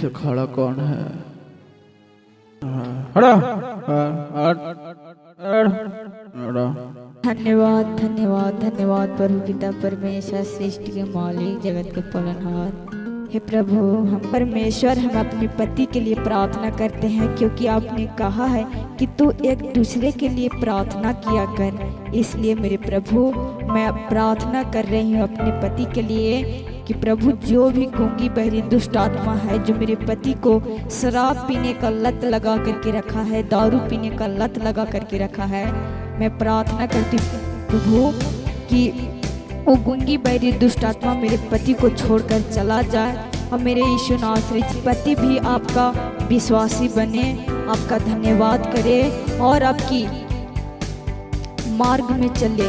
से खड़ा कौन है? हटा हटा। धन्यवाद धन्यवाद धन्यवाद प्रभु पिता परमेश्वर सृष्टि के मालिक जगत के पालनहार। हे प्रभु, हम परमेश्वर हम अपने पति के लिए प्रार्थना करते हैं, क्योंकि आपने कहा है कि तू एक दूसरे के लिए प्रार्थना किया कर। इसलिए मेरे प्रभु, मैं प्रार्थना कर रही हूँ अपने पति के लिए कि प्रभु, जो भी गूंगी बहरी दुष्ट आत्मा है जो मेरे पति को शराब पीने का लत लगा करके रखा है, दारू पीने का लत लगा करके रखा है, मैं प्रार्थना करती हूँ प्रभु कि वो गूंगी बहरी दुष्ट आत्मा मेरे पति को छोड़कर चला जाए और मेरे यीशु नासरी पति भी आपका विश्वासी बने, आपका धन्यवाद करे और आपकी मार्ग में चले।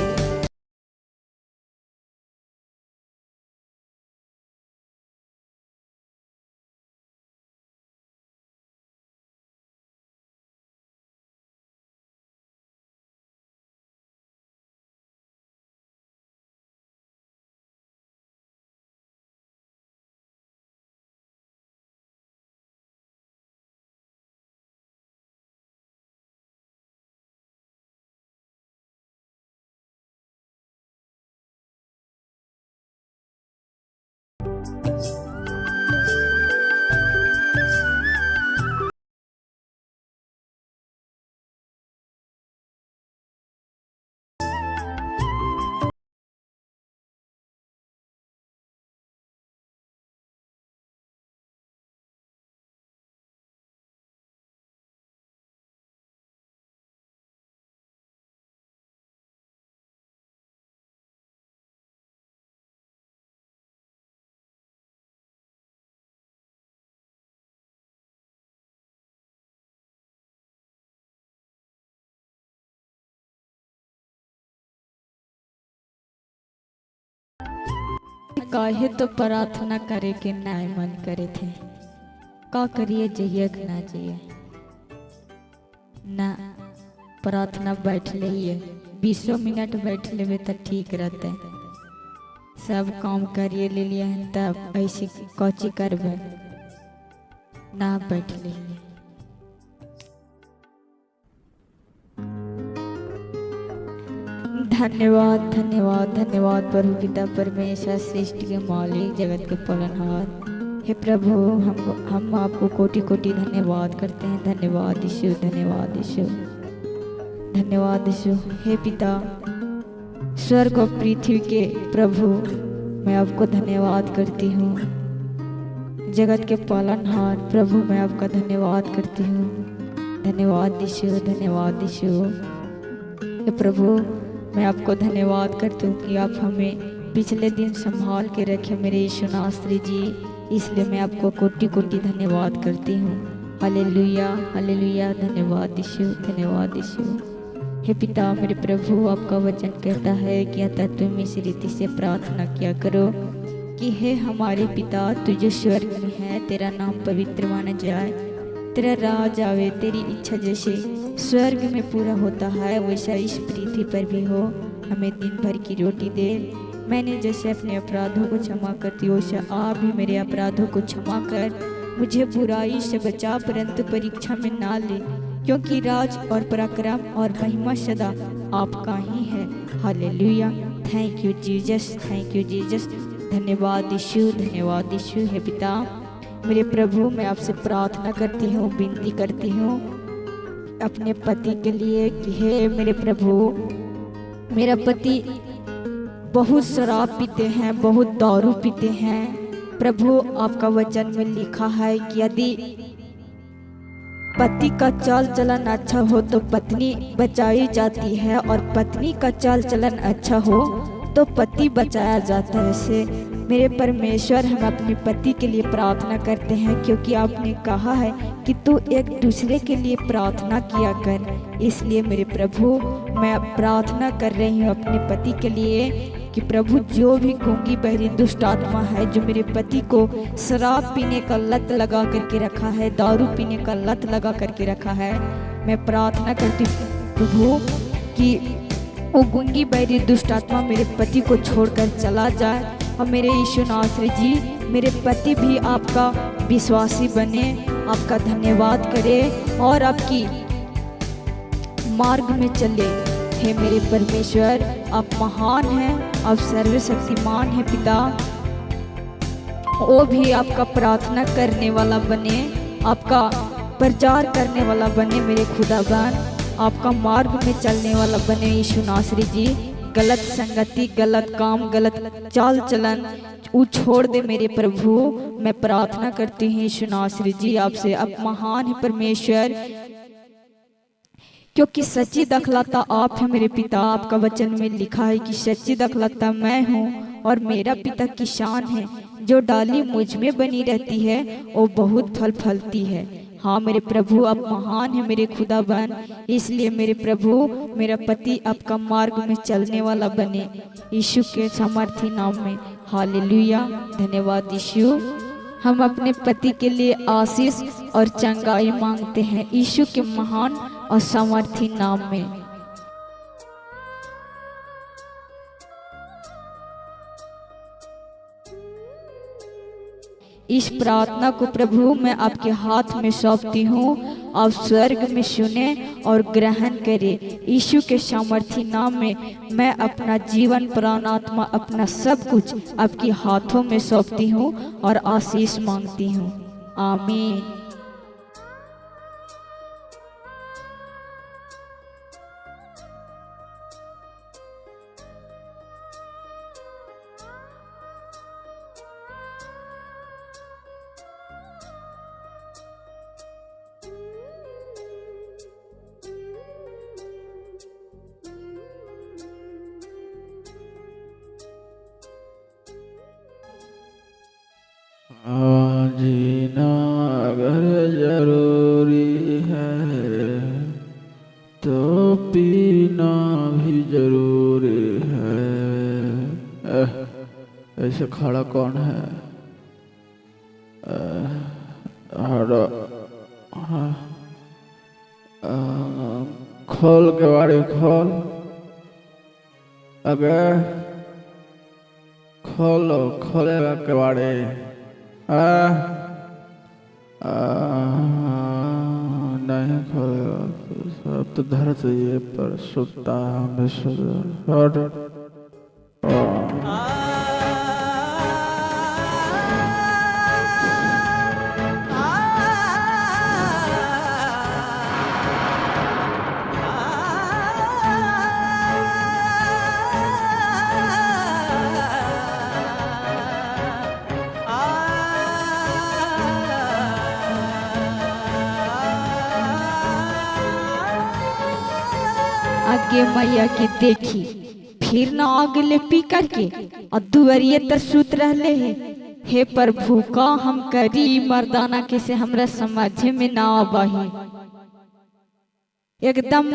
काहे तो प्रार्थना करे के नाय मन करे थे, का करिए जइए कि ना जइए ना। प्रार्थना बैठ लिए 20 मिनट बैठ लेवे तो ठीक रहते। सब काम करिए ले लिए हैं तब ऐसी कौची करबे ना बैठ लिए। धन्यवाद धन्यवाद धन्यवाद प्रभु पिता परमेश्वर सृष्टि के मालिक जगत के पालनहार। हे प्रभु, हम आपको कोटि कोटि धन्यवाद करते हैं। धन्यवाद यीशु, धन्यवाद यीशु, धन्यवाद यीशु। हे पिता स्वर्ग और पृथ्वी के प्रभु, मैं आपको धन्यवाद करती हूँ। जगत के पालनहार प्रभु, मैं आपका धन्यवाद करती हूँ। धन्यवाद यीशु, धन्यवाद यीशु। हे प्रभु, मैं आपको धन्यवाद करती हूँ कि आप हमें पिछले दिन संभाल के रखे मेरे यीशु नासरी जी, इसलिए मैं आपको कोटि कोटि धन्यवाद करती हूँ। Hallelujah hallelujah. धन्यवाद यीशु, धन्यवाद यीशु। हे पिता मेरे प्रभु, आपका वचन कहता है कि अतः तुम इस रीति से प्रार्थना किया करो कि हे हमारे पिता, तू जो स्वर्ग में है, तेरा नाम पवित्र माना जाए, तेरा राज आवे, तेरी इच्छा जैसे स्वर्ग में पूरा होता है वैसा इस पृथ्वी पर भी हो। हमें दिन भर की रोटी दे। मैंने जैसे अपने अपराधों को क्षमा करती हूँ, वैसे आप भी मेरे अपराधों को क्षमा कर मुझे बुराई से बचा, परंतु परीक्षा में ना ले, क्योंकि राज और पराक्रम और महिमा सदा आपका ही है। Hallelujah. Thank you Jesus, thank you Jesus. धन्यवाद यीशु, धन्यवाद यीशु। हे पिता मेरे प्रभु, मैं आपसे प्रार्थना करती हूँ, विनती करती हूँ अपने पति के लिए कि हे मेरे प्रभु, मेरा पति बहुत शराब पीते हैं, बहुत दारू पीते हैं। प्रभु, आपका वचन में लिखा है कि यदि पति का चाल चलन अच्छा हो तो पत्नी बचाई जाती है, और पत्नी का चाल चलन अच्छा हो तो पति बचाया जाता है। से मेरे परमेश्वर, हम अपने पति के लिए प्रार्थना करते हैं, क्योंकि आपने कहा है कि तू एक दूसरे के लिए प्रार्थना किया कर। इसलिए मेरे प्रभु, मैं प्रार्थना कर रही हूँ अपने पति के लिए कि प्रभु, जो भी गूंगी बहरी दुष्ट आत्मा है जो मेरे पति को शराब पीने का लत लगा करके रखा है, दारू पीने का लत लगा करके रखा है, मैं प्रार्थना करती हूँ प्रभु कि वो गूंगी बहरी दुष्ट आत्मा मेरे पति को छोड़कर चला जाए और मेरे यीशु नासरी जी मेरे पति भी आपका विश्वासी बने, आपका धन्यवाद करे और आपकी मार्ग में चले। हे मेरे परमेश्वर, आप महान हैं, आप सर्वशक्तिमान हैं पिता। वो भी आपका प्रार्थना करने वाला बने, आपका प्रचार करने वाला बने मेरे खुदाबंद, आपका मार्ग में चलने वाला बने यीशु नासरी जी। गलत संगति, गलत काम, गलत चाल चलन वो छोड़ दे मेरे प्रभु। मैं प्रार्थना करती हूँ यीशु नासरी जी आपसे, आप महान है परमेश्वर, क्योंकि सच्ची दखलता आप है मेरे पिता। आपका वचन में लिखा है कि सच्ची दखलता मैं हूँ और मेरा पिता किसान है। जो डाली मुझ में बनी रहती है वो बहुत फल फलती है। हाँ मेरे प्रभु, आप महान है मेरे खुदाबंद, इसलिए मेरे प्रभु मेरा पति आपका मार्ग में चलने वाला बने यीशु के सामर्थी नाम में। हालेलुया, धन्यवाद यीशु। हम अपने पति के लिए आशीष और चंगाई मांगते हैं यीशु के महान और सामर्थी नाम में। इस प्रार्थना को प्रभु मैं आपके हाथ में सौंपती हूँ, आप स्वर्ग में सुने और ग्रहण करें यीशु के सामर्थी नाम में। मैं अपना जीवन, प्राण, आत्मा, अपना सब कुछ आपके हाथों में सौंपती हूँ और आशीष मांगती हूँ। आमीन। जीना अगर जरूरी है तो पीना भी जरूरी है। ऐसे खड़ा कौन है? खोल के बारे खोल, अगर खोलो, खोलेगा के बारे नहीं खोलेगा तो सब तो धरती पर सुता हमेशा। आगे मैया के देखी, फिर न आगले पी करके और दुवरिये तर सुत रहले है। हे प्रभु, का हम करी मर्दाना के से हमरा समझे में ना आबाही। एकदम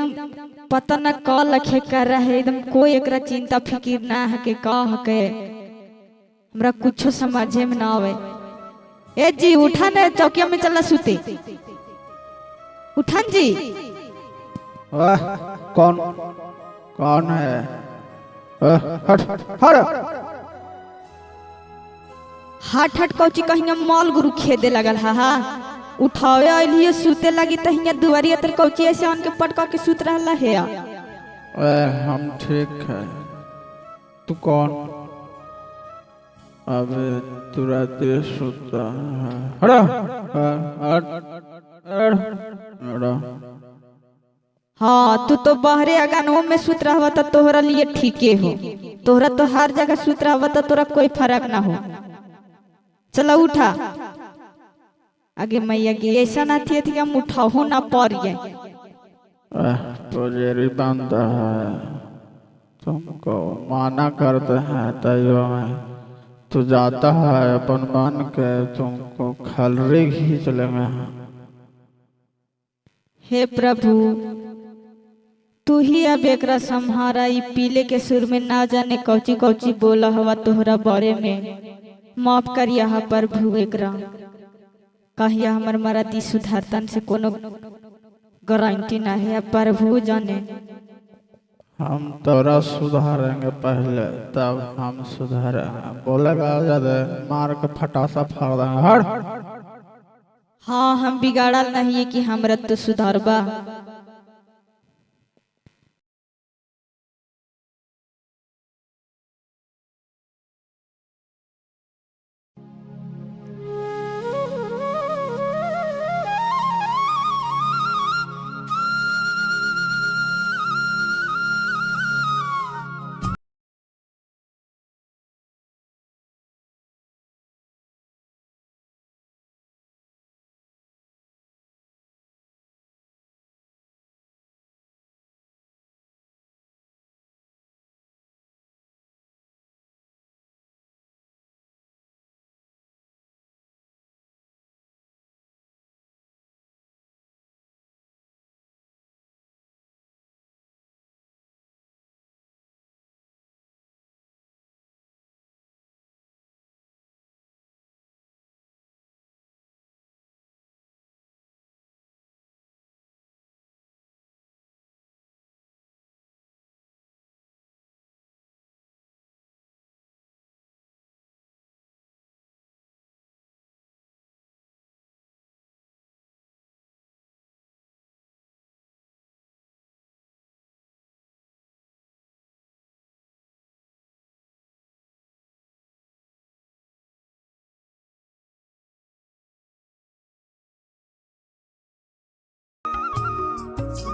पता न का लखे कर रहा है, एकदम कोई एकरा चिंता फिकिर ना है के का हके, हमरा कुछो समझे में ना आवे। ए जी उठा न, चौकिया में चला सुते, उठन जी। कौन कौन है? हट हट हट हट कौची कहीं माल गुरु खेदे लगल हा। उठावे आइलिए सुते लगी तहिया दुआरिया तर कौची ऐसे आन के पटका के सुत रहला है। हम ठीक है, तू कौन? अबे तू रात सुता है। हाँ, तू तो बाहरे अगनों में सुत रहा था, तोहरा लिए ठीके हो। तोहरा तो हर जगह सुत रहा था, तोरा कोई फर्क ना हो। चला उठा। आगे मैया की ऐसा ना थी कि हम उठाओ ना पारिए। तो जेरी बांधा है, तुमको माना करते हैं तैयो में तू जाता है अपन मान के, तुमको खलरी खींच लेंगे। हे प्रभु, तू ही अब एकरा संहारा। ई पीले के सुर में ना जाने कौची कौची बोला हवा तोहरा बारे में। माफ करिया हा प्रभु, एकरा कहिया हमर मराती सुधारतन से कोनो गारंटी ना है। प्रभु जाने हम तोरा सुधारेंगे पहले तब हम सुधारेंगे। बोलेगा ज्यादा मार के फटासा फाड़ देंगे। हट। हाँ, हम बिगाड़ल नहीं है कि हमरा तो सुधारबा।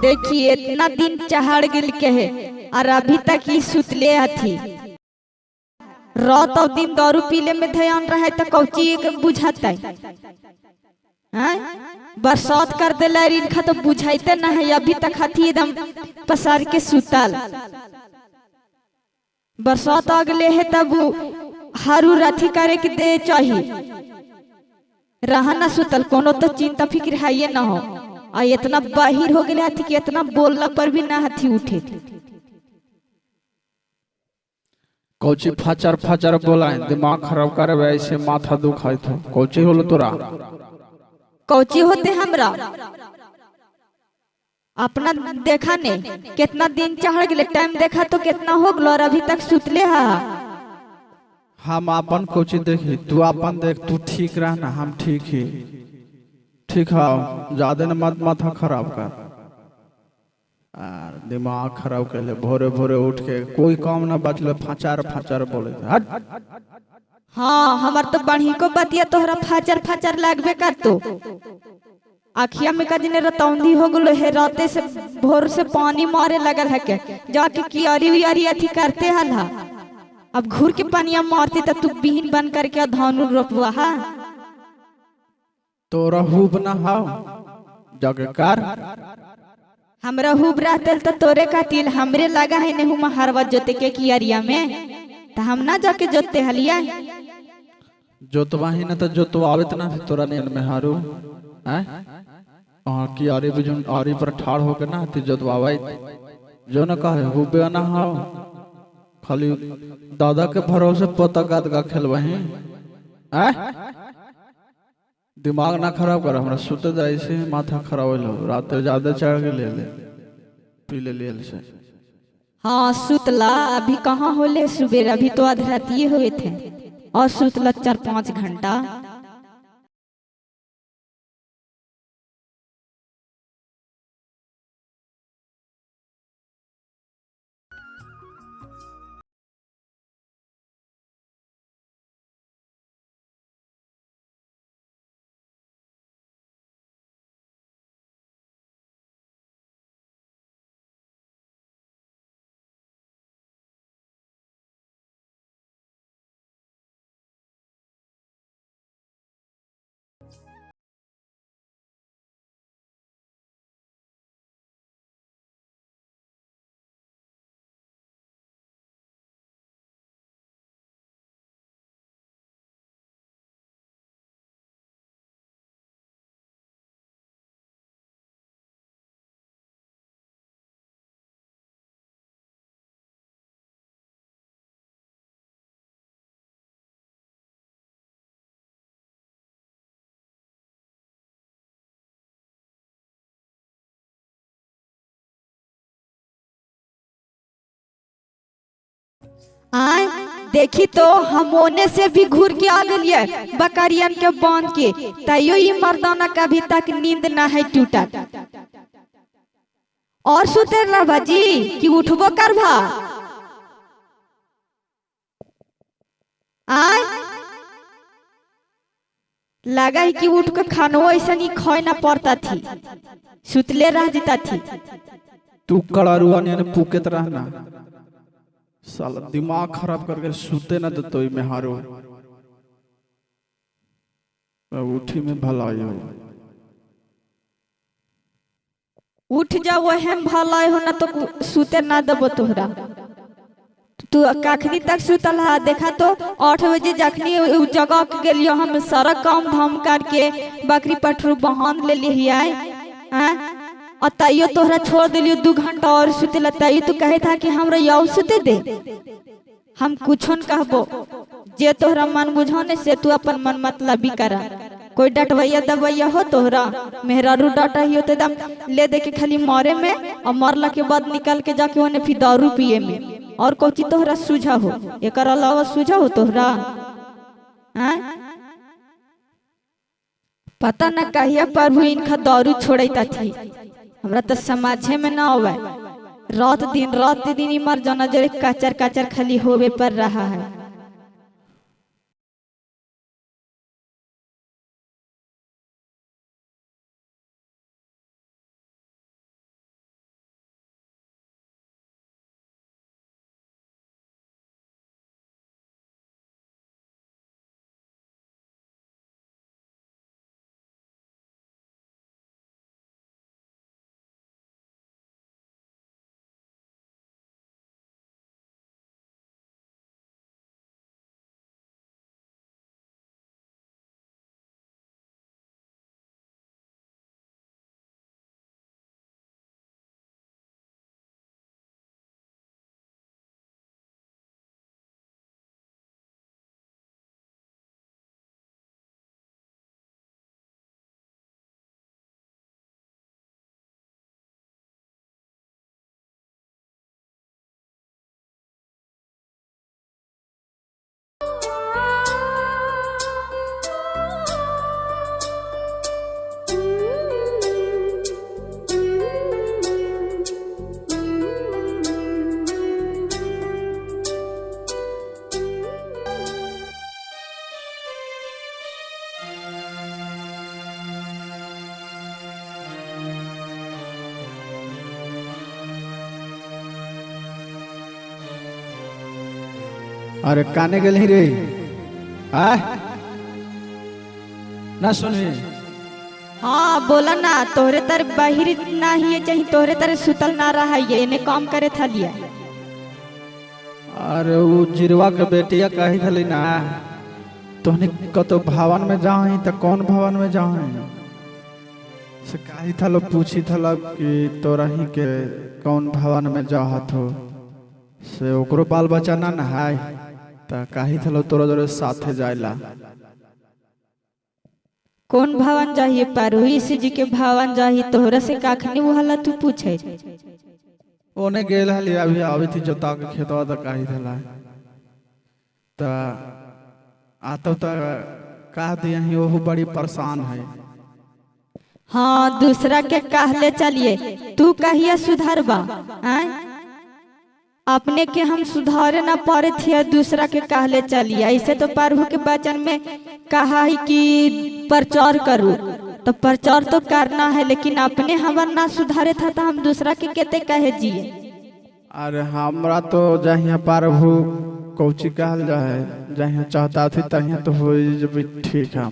देखिए इतना दिन चढ़ गेल के है और अभी तक ही सुतले हथी। रात और दिन दारू पीले में ध्यान रहे तो कौची एक बुझाता है। बरसात कर दिला इनका तो बुझाइते ना है। अभी तक हथी एकदम पसार के सुतल। बरसात आ गए है तब हारू राथी करे के दे चाहिए। रहा ना सुतल कोनो तो चिंता फिक्र है ये ना हो। आ इतना बाहिर हो गया थी कि इतना बोलला पर भी ना हथी उठे। कौची फचर फचर बोलाए दिमाग खराब करे ऐसे माथा दुखाई तो कौची होलो तोरा। कौची होते हमरा अपना देखा ने कितना दिन चढ़ गए। टाइम देखा तो कितना हो गलो और अभी तक सुतले हा। हम अपन कौची देखी तू अपन देख। तू ठीक रहना हम ठीक ही ठीक है। ज्यादा न मत माथा खराब कर और दिमाग खराब कर ले। भोरे भोरे उठ के कोई काम ना बचले फचार फचार बोले। हट। हाँ हमार तो बढ़ी को बतिया तोहरा फचर फचर लागबे कर तो। आखिया में कदी ने रतौंधी हो गलो है। राते से भोर से पानी मारे लगल है के जाके कियारी वियारी अथी करते हला। अब घूर के पानिया मारते तब तू बीहन बन करके धान रोपवा। हा तोरा हुब ना हाव जाके कर। हमरा हुब रहते तो तोरे का तिल हमरे लगा है नहीं हुमा हरवा जोते के कियारिया में तो हम ना जाके जोते हलिया। जोतवा ही ना तो जोतवावे ना तोरा नेन में हारू हैं। की आरी बिजुन आरी पर ठाड़ होके ना ती जोतवावे जो ना कहे हुबे ना हाव। खाली दादा के भरोसे पोता गाद का खेलवही हैं। दिमाग ना खराब कर। हमरा सुते जाए से माथा खराब हो। रात ज्यादा चढ़ के ले पी ले से। हाँ सुतला अभी कहाँ होले सुबेर। अभी तो आधी रातिये हुए थे और सुतला 4-5 घंटा। आय देखी तो हम ओने से भी घूर के आ गलिए बकरियन के बांध के, तैयो ये मर्दाना का अभी तक नींद ना है टूटा। और सुते रहा जी कि उठबो करभा। आय लगा है कि उठ के खानो ऐसा नहीं खोए ना पड़ता थी, सुतले रह जाता थी। तू कड़ारुआ ने पूकेत रहना, साला दिमाग खराब करके सूते ना देतो में हारो उठी में भलाई हो। उठ जा वह भलाई हो ना तो सूते ना देबो तोहरा। तू कखनी तक सुतल है देखा तो 8 बजे जखनी जगह के गेलियो हम सारा काम धाम करके बकरी पठरू बहान ले लिया और तैयो तोहरा छोड़ दिलियो 2 घंटा और सुतेला। तैयो तू कहे था कि हमरा यौ सुते दे, हम कुछो न कहबो, जे तोहरा मन बुझाने से तू अपन मन मतलबी करा। कोई डटवैया दबैया हो तोहरा मेहरारू डाटा ही होते दम ले दे के खाली मारे में और मरला के बाद निकल के जाके ओने फिर दारू पिए में। और कोची तोहरा सूझा हो, एक अलावा सूझा हो तोहरा? पता न कहिया प्रभु इनका दारू छोड़ता थी, हमरा तो समझे में ना आवे। रात दिन मर जाना जरे कचर कचर खाली होवे पर रहा है। अरे काने गेल ही रे आ ना सुनी। हाँ बोला ना, तोहरे तर बाहिर ना ही चाहिए, तोहरे तर सुतल ना रहा है, इन्हें काम करे था लिया। अरे वो जिरवा के बेटिया कही थली ना तोहने कतो भवन में जाही तो कौन भवन में जाही से कही थलो पूछी थल कि तोरा ही के कौन भवन में जाहत हो से ओकरो बाल बच्चा ना नहाय त कही थलो तोरा जरे साथे जाइला। कौन भवन जाहिए? पारुईस जी के भवन जाहिए, तोहरा से काखनी वाला तू पूछे। ओने गेल हली अभी थी जोता के खेतवा त कही थला त आतो त कह दिया ही ओहु बड़ी परेशान है। हाँ दूसरा के कहले चलिए, तू कहिया सुधरबा? अपने के हम सुधारे ना पारे थे, दूसरा के कहले चलिए। ऐसे तो प्रभु के वचन में कहा है कि प्रचार करो, तो प्रचार तो करना है, लेकिन अपने हमार ना सुधारे था तो हम दूसरा के कहते कहे जिए। अरे हमरा तो जहिया प्रभु कौची कहल जाए जहिया चाहता थी तहिया तो हो जब ठीक है,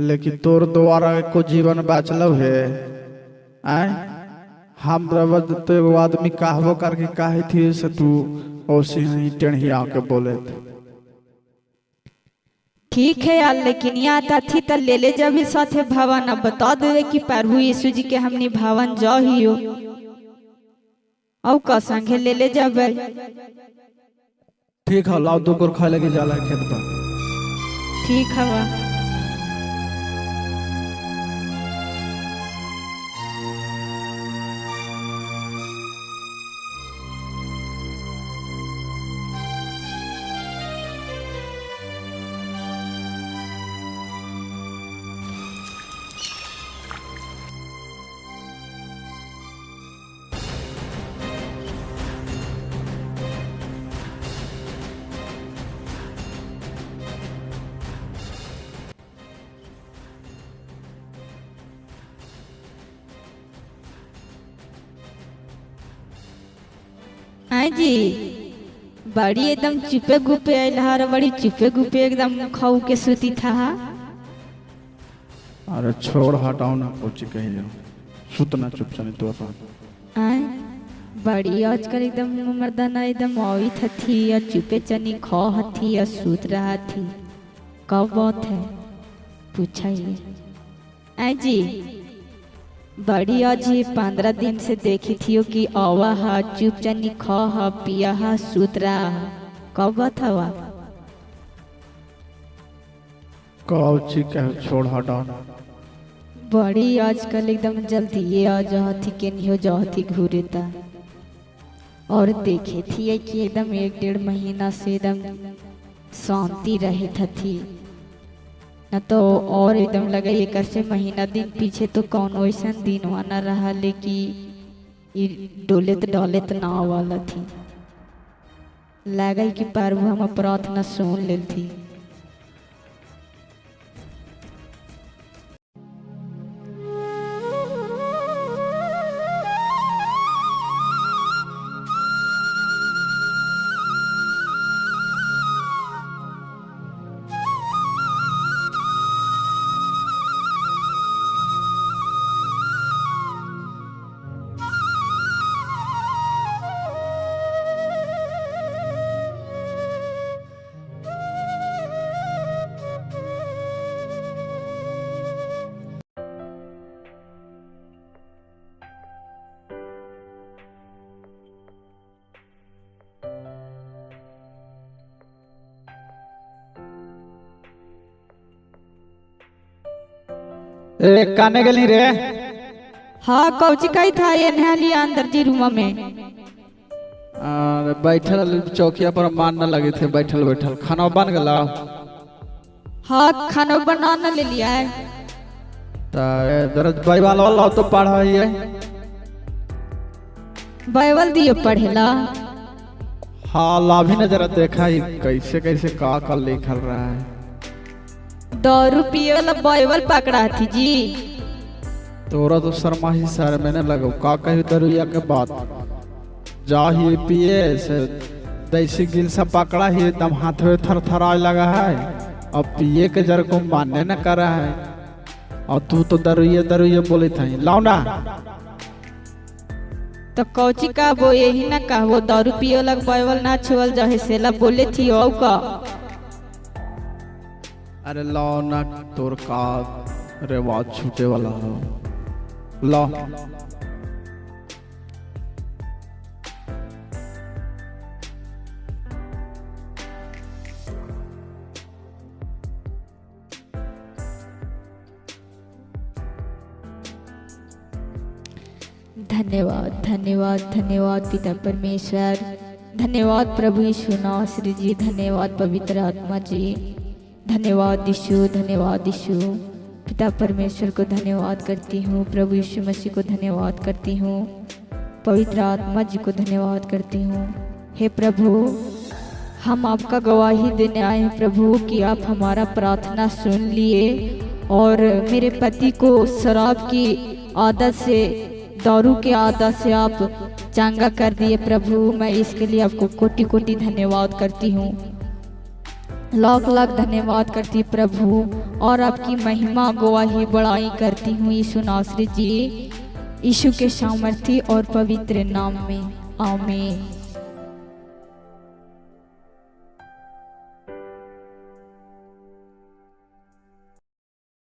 लेकिन तोर द्वारा को जीवन बचलो है। आए हम तो एगो आदमी कहबो करके कहे थी से तू ओसी ही टेढ़िया के बोले थे। ठीक है यार, लेकिन यहाँ थी तो ले ले जब साथे भवन। अब बता दे कि प्रभु यीशु जी के हमने भवन जा ही हो और का संगे ले ले जब। ठीक है लाओ दो खा लगे जाला खेत पर। ठीक है। हाँ जी, बड़ी एकदम चुपे गुपे आयल, बड़ी चुपे गुपे एकदम खाऊ के सूती था। अरे छोड़ हटाओ ना, कोची कही जाओ, सुतना चुपचाप तो अपन। आय बड़ी आजकल एकदम मर्दाना एकदम आवित थी और चुपे चनी खा हथी और सूत रहा थी। कब बात है पूछाइए। आई जी, बड़ी आज 15 दिन से देखी थी कि आवा हा चुप चनी खा हा पिया हा सूत रहा हा। कब बात हवा? कोची कह, छोड़ हटाओ ना। बड़ी आजकल एकदम जल्दी ये आ जाती के नहीं हो जाती घूरे था। और देखे थी कि एकदम 1-1.5 महीना से एकदम शांति रहे थी न, तो और एकदम लगा ये कैसे महीना दिन पीछे तो कौन वैसा दिन वाना रहा, लेकिन डोले तो ना वाला थी। लगा कि प्रभु हम प्रार्थना सुन ले थी। ए काने गेली रे? हाँ कौची कही था ये नहलिया अंदर जी रूम में। अरे बैठल चौकिया पर मान न लगे थे, बैठल बैठल खाना बन गला। हाँ खाना बनाना ले लिया है। दरज बाइबल वाला तो पढ़ा है। बाइबल दियो पढ़ेला। हाँ लाभी ने जरा देखा ही कैसे कैसे का लिखल रहा है। 2 रुपये वाला बाइबल पकड़ा थी जी। तोरा तो शर्मा ही सर मैंने लगो का कही दरुया के बात। जा ही पिए से देसी गिल सा पकड़ा ही एकदम हाथ में थरथराए लगा है। अब पिए के जर को मानने न कर रहा है, और तू तो दरुये बोले थे लाओ ना। तो कौची का वो यही ना कहा वो 2 रुपये वाला बाइबल ना छोल जाए सेला बोले थी ओ का। अरे लाओ ना, तोर का रिवाज छूटे वाला हो। ला धन्यवाद धन्यवाद धन्यवाद पिता परमेश्वर, धन्यवाद प्रभु यीशु नासरी जी, धन्यवाद पवित्र आत्मा जी, धन्यवाद यीशु, धन्यवाद यीशु। पिता परमेश्वर को धन्यवाद करती हूँ, प्रभु यीशु मसीह को धन्यवाद करती हूँ, पवित्र आत्मा जी को धन्यवाद करती हूँ। हे प्रभु, हम आपका गवाही देने आए हैं प्रभु कि आप हमारा प्रार्थना सुन लिए और मेरे पति को शराब की आदत से, दारू की आदत से आप चंगा कर दिए प्रभु। मैं इसके लिए आपको कोटि कोटि धन्यवाद करती हूँ, लाख लाख धन्यवाद करती प्रभु, और आपकी महिमा गवाही बड़ाई करती हूँ यीशु नासरी जी, यीशु के सामर्थी और पवित्र नाम में, आमीन।